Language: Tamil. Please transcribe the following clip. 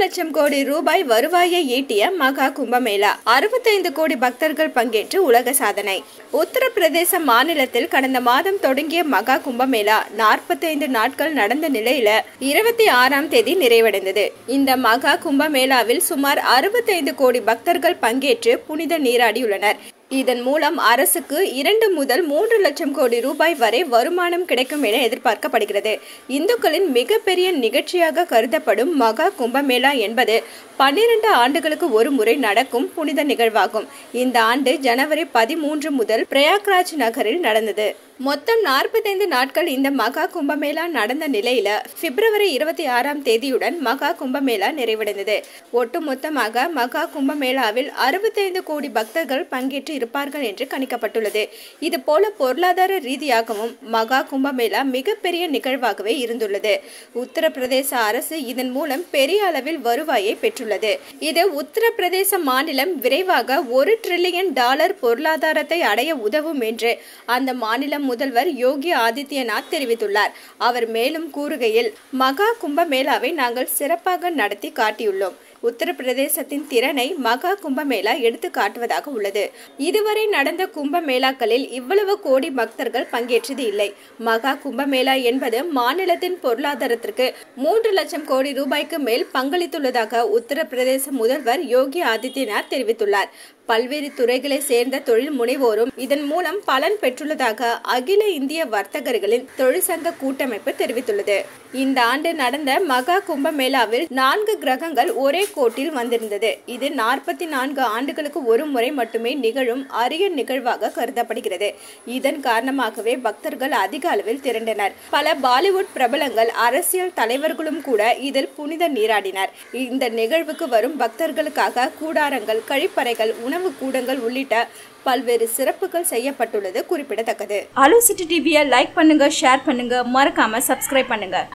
லட்சம் கோடி ரூபாய் வருவாயை ஈட்டிய மகா கும்பமேளா. 65 கோடி பக்தர்கள் பங்கேற்று உலக சாதனை. உத்தரப்பிரதேச மாநிலத்தில் கடந்த மாதம் தொடங்கிய மகா கும்பமேளா 45 நாட்கள் நடந்த நிலையில 26ஆம் தேதி நிறைவடைந்தது. இந்த மகா கும்பமேளாவில் சுமார் 65 கோடி பக்தர்கள் பங்கேற்று புனித நீராடியுள்ளனர். இதன் மூலம் அரசுக்கு 2 முதல் 3 லட்சம் கோடி ரூபாய் வரை வருமானம் கிடைக்கும் என எதிர்பார்க்கப்படுகிறது. இந்துக்களின் மிகப்பெரிய நிகழ்ச்சியாக கருதப்படும் மகா கும்பமேளா என்பது 12 ஆண்டுகளுக்கு ஒரு முறை நடக்கும் புனித நிகழ்வாகும். இந்த ஆண்டு ஜனவரி 13 முதல் பிரயாக்ராஜ் நகரில் நடந்தது. மொத்தம் 45 நாட்கள் இந்த மகா கும்பமேளா நடந்த நிலையில பிப்ரவரி 26ஆம் தேதியுடன் மகா கும்பமேளா நிறைவடைந்தது. ஒட்டுமொத்தமாக மகா கும்பமேளாவில் 65 கோடி பக்தர்கள் பங்கேற்று இருப்பார்கள் என்று கணிக்கப்பட்டுள்ளது. இது போல பொருளாதார ரீதியாகவும் மகா கும்பமேளா மிகப்பெரிய நிகழ்வாகவே இருந்துள்ளது. உத்தரப்பிரதேச அரசு இதன் மூலம் பெரிய அளவில் வருவாயை பெற்றுள்ளது. இது உத்தரப்பிரதேச மாநிலம் விரைவாக $1 டிரில்லியன் பொருளாதாரத்தை அடைய உதவும் என்று அந்த மாநில முதல்வர் யோகி ஆதித்யநாத் தெரிவித்துள்ளார். அவர் மேலும் கூறுகையில், மகா கும்பமேளாவை நாங்கள் சிறப்பாக நடத்தி காட்டியுள்ளோம். உத்தரப்பிரதேசத்தின் திறனை மகா கும்பமேளா எடுத்து காட்டுவதாக உள்ளது. இதுவரை நடந்த கும்பமேளாக்களில் இவ்வளவு கோடி பக்தர்கள் பங்கேற்றது இல்லை. மகா கும்பமேளா என்பது மாநிலத்தின் பொருளாதாரத்திற்கு 3 லட்சம் கோடி ரூபாய்க்கு மேல் பங்களித்துள்ளதாக உத்தரப்பிரதேச முதல்வர் யோகி ஆதித்யநாத் தெரிவித்துள்ளார். பல்வேறு துறைகளை சேர்ந்த தொழில் முனைவோரும் இதன் மூலம் பலன் பெற்றுள்ளதாக அகில இந்திய வர்த்தகர்களின் தொழிற்சங்க கூட்டமைப்பு தெரிவித்துள்ளது. இந்த ஆண்டு நடந்த மகா கும்பமேளாவில் 4 கிரகங்கள் ஒரே கோட்டில் வந்திருந்தது. இது 44 ஆண்டுகளுக்கு ஒரு முறை மட்டுமே நிகழும் அரிய நிகழ்வாக கருதப்படுகிறது. இதன் காரணமாகவே பக்தர்கள் அதிக அளவில் திரண்டனர். பல பாலிவுட் பிரபலங்கள், அரசியல் தலைவர்களும் கூட இதில் புனித நீராடினர். இந்த நிகழ்வுக்கு வரும் பக்தர்களுக்காக கூடாரங்கள், கழிப்பறைகள், உணவு கூடங்கள் உள்ளிட்ட பல்வேறு சிறப்புகள் செய்யப்பட்டுள்ளது குறிப்பிடத்தக்கது. அலோ சிட்டி டிவியை லைக் பண்ணுங்க, ஷேர் பண்ணுங்க, மறக்காம சப்ஸ்கிரைப் பண்ணுங்க.